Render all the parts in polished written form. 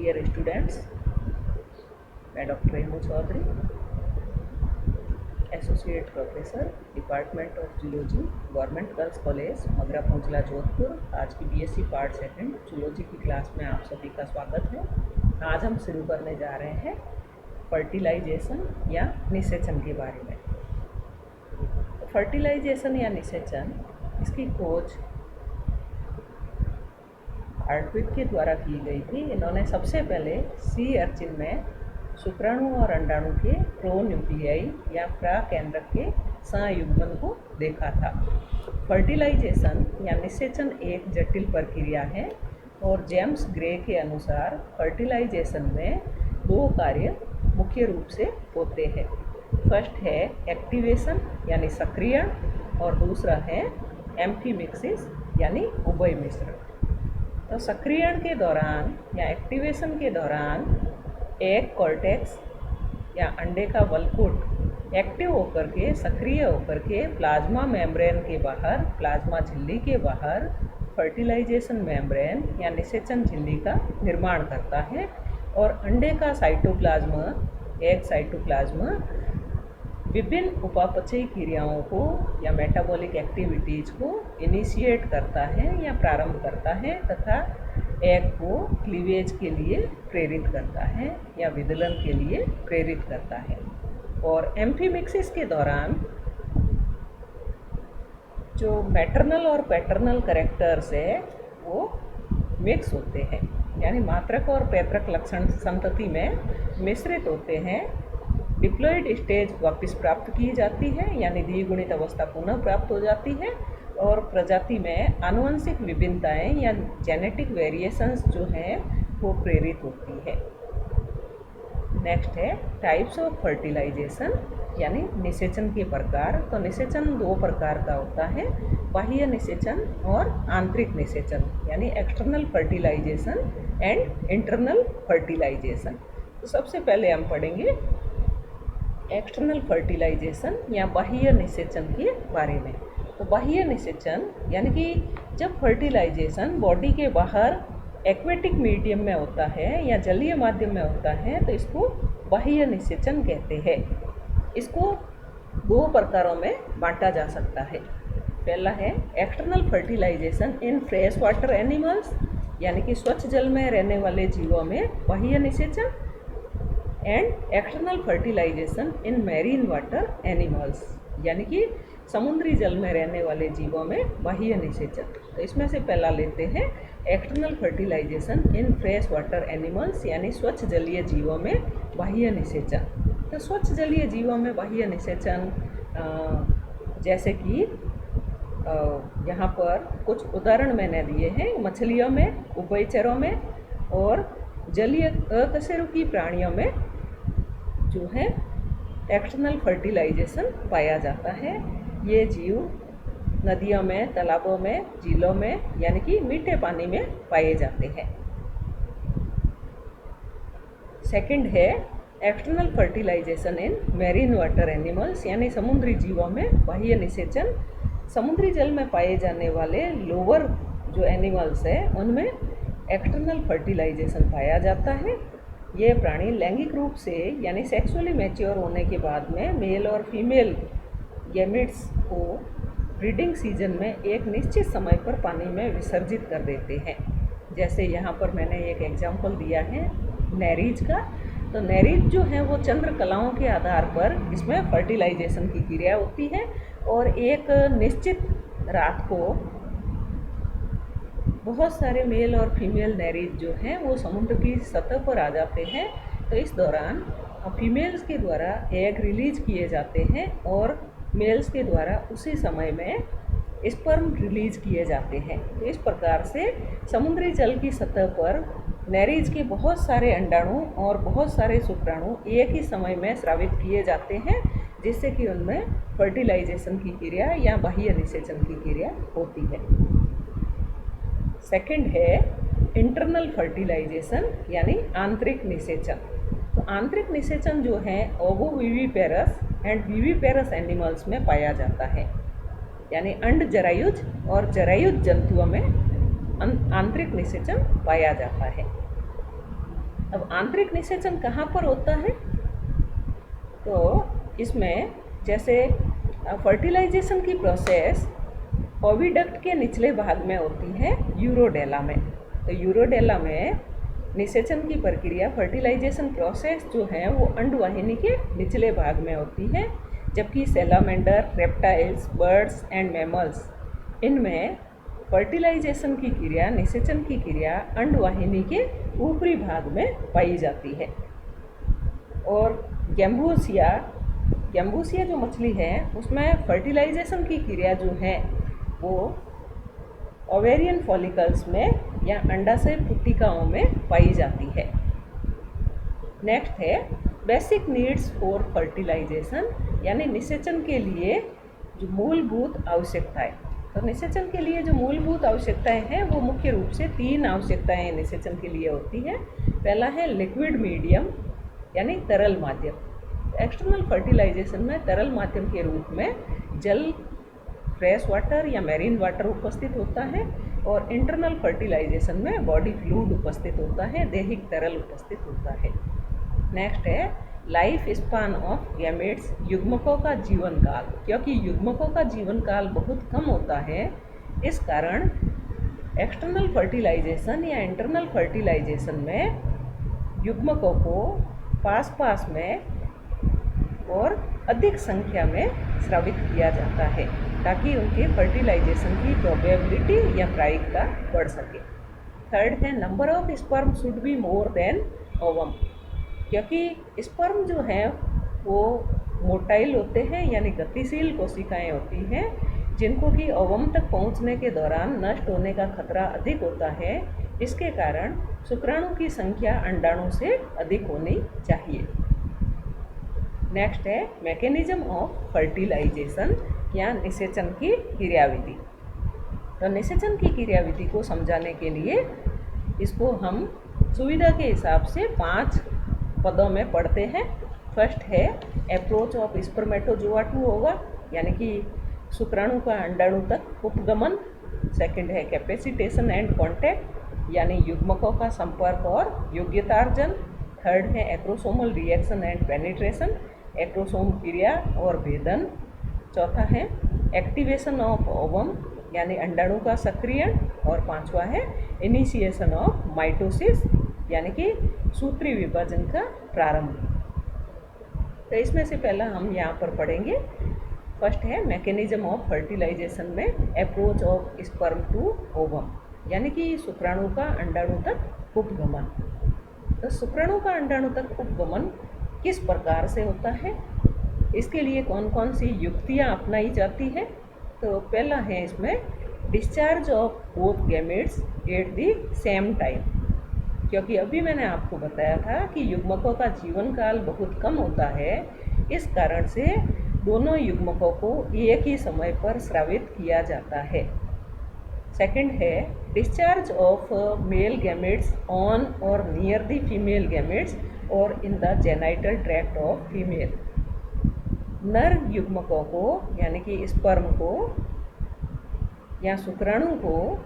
Dear students, मैं doctor Renu Chaudhary, associate professor, department of zoology, government girls college Magra Punjla Jodhpur. आज की BSc part second zoology की class में आप सभी का स्वागत है। आज हम शुरू करने जा रहे हैं फर्टिलाइजेशन या निषेचन के बारे में। फर्टिलाइजेशन या निषेचन, इसकी खोज हार्टविक के द्वारा की गई थी। इन्होंने सबसे पहले सी अर्चिन में शुक्राणु और अंडाणु के प्रोन्यूक्लियाई या प्राकेंद्रक के संयुग्मन को देखा था। फर्टिलाइजेशन या निषेचन एक जटिल प्रक्रिया है और जेम्स ग्रे के अनुसार फर्टिलाइजेशन में दो कार्य मुख्य रूप से होते हैं। फर्स्ट है एक्टिवेशन यानी सक्रियण और दूसरा है एम्फीमिक्सिस यानी उभय मिश्रण। तो सक्रियण के दौरान या एक्टिवेशन के दौरान एग कॉर्टेक्स या अंडे का वलकुट एक्टिव होकर के, सक्रिय होकर के प्लाज्मा मेम्ब्रेन के बाहर, प्लाज्मा झिल्ली के बाहर फर्टिलाइजेशन मेम्ब्रेन या निषेचन झिल्ली का निर्माण करता है और अंडे का साइटोप्लाज्म, एग साइटोप्लाज्म विभिन्न उपापचयी क्रियाओं को या मेटाबॉलिक एक्टिविटीज़ को इनिशिएट करता है या प्रारंभ करता है तथा एग को क्लीवेज के लिए प्रेरित करता है या विदलन के लिए प्रेरित करता है। और एम्फीमिक्सिस के दौरान जो मैटरनल और पैटर्नल कैरेक्टर्स है वो मिक्स होते हैं, यानी मात्रक और पैतृक लक्षण संतति में मिश्रित होते हैं। डिप्लॉइड स्टेज वापस प्राप्त की जाती है, यानी द्विगुणित अवस्था पुनः प्राप्त हो जाती है और प्रजाति में आनुवंशिक विभिन्नताएं या जेनेटिक वेरिएशंस जो हैं वो प्रेरित होती है। नेक्स्ट है टाइप्स ऑफ फर्टिलाइजेशन यानी निषेचन के प्रकार। तो निषेचन दो प्रकार का होता है, बाह्य निषेचन और आंतरिक निषेचन, यानी external fertilization and internal fertilization. तो सबसे पहले हम पढ़ेंगे एक्सटर्नल फर्टिलाइजेशन या बाह्य निषेचन के बारे में। तो बाह्य निषेचन यानी कि जब फर्टिलाइजेशन बॉडी के बाहर एक्वेटिक मीडियम में होता है या जलीय माध्यम में होता है तो इसको बाह्य निषेचन कहते हैं। इसको दो प्रकारों में बांटा जा सकता है। पहला है external fertilization in fresh water animals, यानी कि स्वच्छ जल में रहने वाले जीवों में बाह्य निषेचन, and external fertilization in marine water animals, यानी कि समुद्री जल में रहने वाले जीवों में बाह्य निषेचन। तो इसमें से पहला लेते हैं external fertilization in fresh water animals, यानी स्वच्छ जलीय जीवों में बाह्य निषेचन। तो स्वच्छ जलीय जीवों में बाह्य निषेचन जैसे कि यहाँ पर कुछ उदाहरण मैंने दिए हैं। मछलियों में, उभयचरों में और जलीय अकशेरुकी प्राणियों में जो है एक्सटर्नल फर्टिलाइजेशन पाया जाता है। ये जीव नदियों में, तालाबों में, झीलों में, यानी कि मीठे पानी में पाए जाते हैं। सेकंड है external fertilization in marine water animals, यानी समुद्री जीवों में बाह्य निषेचन। समुद्री जल में पाए जाने वाले लोअर जो एनिमल्स है उनमें एक्सटर्नल फर्टिलाइजेशन पाया जाता है। ये प्राणी लैंगिक रूप से यानी सेक्सुअली मैच्योर होने के बाद में मेल और फीमेल गैमेट्स को ब्रीडिंग सीजन में एक निश्चित समय पर पानी में विसर्जित कर देते हैं। जैसे यहाँ पर मैंने एक एग्जाम्पल दिया है नेरीज का। तो नेरीज जो है वो चंद्र कलाओं के आधार पर इसमें फर्टिलाइजेशन की क्रिया होती है और एक निश्चित रात को बहुत सारे मेल और फीमेल नेरीज जो हैं वो समुद्र की सतह पर आ जाते हैं। तो इस दौरान फीमेल्स के द्वारा एग रिलीज किए जाते हैं और मेल्स के द्वारा उसी समय में स्पर्म रिलीज किए जाते हैं। तो इस प्रकार से समुद्री जल की सतह पर नेरीज के बहुत सारे अंडाणु और बहुत सारे शुक्राणु एक ही समय में स्रावित किए जाते हैं, जिससे कि उनमें फर्टिलाइजेशन की क्रिया या बाह्य निषेचन की क्रिया होती है। सेकंड है इंटरनल फर्टिलाइजेशन यानी आंतरिक निषेचन। तो आंतरिक निषेचन जो है ओवोविविपेरस एंड विविपेरस एनिमल्स में पाया जाता है, यानी अंड जरायुज और जरायुज जंतुओं में आंतरिक निषेचन पाया जाता है। अब आंतरिक निषेचन कहाँ पर होता है? तो इसमें जैसे फर्टिलाइजेशन की प्रोसेस ओविडक्ट के निचले भाग में होती है, यूरोडेला में। तो यूरोडेला में निषेचन की प्रक्रिया, फर्टिलाइजेशन प्रोसेस जो है वो अंडवाहिनी के निचले भाग में होती है, जबकि salamander, reptiles, birds and mammals, इनमें फर्टिलाइजेशन की क्रिया, निषेचन की क्रिया अंडवाहिनी के ऊपरी भाग में पाई जाती है। और गैम्बूसिया जो मछली है उसमें फर्टिलाइजेशन की क्रिया जो है वो ओवेरियन फॉलिकल्स में या अंडाशय पुट्टिकाओं में पाई जाती है। नेक्स्ट है बेसिक नीड्स फॉर फर्टिलाइजेशन, यानी निषेचन के लिए जो मूलभूत आवश्यकताएं। तो निषेचन के लिए जो मूलभूत आवश्यकताएं हैं वो मुख्य रूप से 3 आवश्यकताएं निषेचन के लिए होती है। पहला है लिक्विड मीडियम, यानी तरल माध्यम। एक्सटर्नल फर्टिलाइजेशन में तरल माध्यम के रूप में जल, फ्रेश वाटर या मैरीन वाटर उपस्थित होता है, और इंटरनल फर्टिलाइजेशन में बॉडी फ्लूइड उपस्थित होता है, दैहिक तरल उपस्थित होता है। नेक्स्ट है लाइफ स्पान ऑफ गैमेट्स, युग्मकों का जीवन काल। क्योंकि युग्मकों का जीवन काल बहुत कम होता है, इस कारण एक्सटर्नल फर्टिलाइजेशन या इंटरनल फर्टिलाइजेशन में युग्मकों को पास पास में और अधिक संख्या में स्रावित किया जाता है, ताकि उनके फर्टिलाइजेशन की प्रोबेबिलिटी या प्रायिकता बढ़ सके। थर्ड है number of sperm should be more than ovum. क्योंकि स्पर्म जो है वो मोटाइल होते हैं, यानी गतिशील कोशिकाएं होती हैं, जिनको कि ओवम तक पहुंचने के दौरान नष्ट होने का खतरा अधिक होता है। इसके कारण शुक्राणु की संख्या अंडाणु से अधिक होनी चाहिए। नेक्स्ट है मैकेनिज्म ऑफ फर्टिलाइजेशन या निषेचन की क्रियाविधि। तो निषेचन की क्रियाविधि को समझाने के लिए इसको हम सुविधा के हिसाब से 5 पदों में पढ़ते हैं। फर्स्ट है अप्रोच ऑफ स्पर्मेटोजोआ टू ओवा, यानी कि शुक्राणु का अंडाणु तक उपगमन। सेकंड है कैपेसिटेशन एंड कॉन्टैक्ट, यानी युग्मकों का संपर्क और योग्यतार्जन। थर्ड है acrosomal reaction and penetration, acrosome क्रिया और भेदन। चौथा है एक्टिवेशन ऑफ ओवम, यानी अंडाणु का सक्रियण। और पांचवा है इनिशिएशन ऑफ माइटोसिस, यानी कि सूत्री विभाजन का प्रारंभ। तो इसमें से पहला हम यहाँ पर पढ़ेंगे। फर्स्ट है मैकेनिज्म ऑफ फर्टिलाइजेशन में approach of sperm to ovum, यानी कि शुक्राणु का अंडाणु तक उपगमन। तो शुक्राणु का अंडाणु तक उपगमन किस प्रकार से होता है, इसके लिए कौन कौन सी युक्तियाँ अपनाई जाती है। तो पहला है इसमें discharge of both gametes at the same time. क्योंकि अभी मैंने आपको बताया था कि युग्मकों का जीवन काल बहुत कम होता है, इस कारण से दोनों युग्मकों को एक ही समय पर स्रावित किया जाता है। सेकंड है discharge of male gametes on और नियर द फीमेल गैमेट्स और in the genital tract of female. नर युग्मकों को, यानी कि स्पर्म को या शुक्राणु को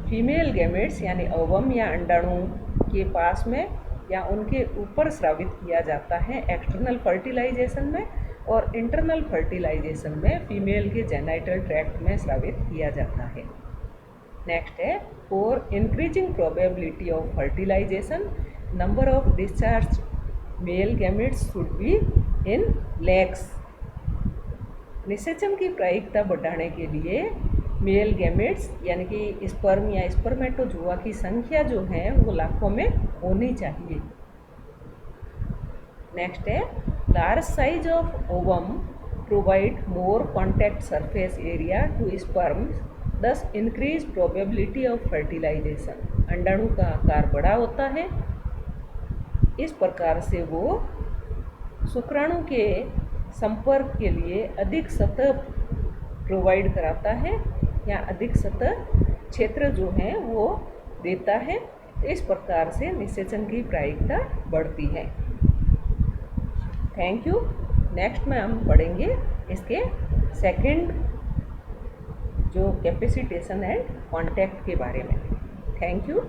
फीमेल गैमेट्स यानी ओवम या अंडाणु के पास में या उनके ऊपर स्रावित किया जाता है एक्सटर्नल फर्टिलाइजेशन में, और इंटरनल फर्टिलाइजेशन में फीमेल के जेनाइटल ट्रैक्ट में स्रावित किया जाता है। नेक्स्ट है for increasing probability of fertilization number of discharge male gametes should be in lakhs. निषेचन की प्रायिकता बढ़ाने के लिए मेल गैमेट्स यानी कि स्पर्म या स्पर्मेटोजोआ की संख्या जो है वो लाखों में होनी चाहिए। नेक्स्ट है large size of ovum provide more contact surface area to sperm, thus increase probability of fertilization. अंडाणु का आकार बड़ा होता है, इस प्रकार से वो शुक्राणु के संपर्क के लिए अधिक सतह प्रोवाइड कराता है या अधिक सतह क्षेत्र जो है वो देता है। इस प्रकार से निषेचन की प्रायिकता बढ़ती है। Thank you. नेक्स्ट में हम पढ़ेंगे इसके सेकंड जो कैपेसिटेशन एंड कॉन्टैक्ट के बारे में। Thank you.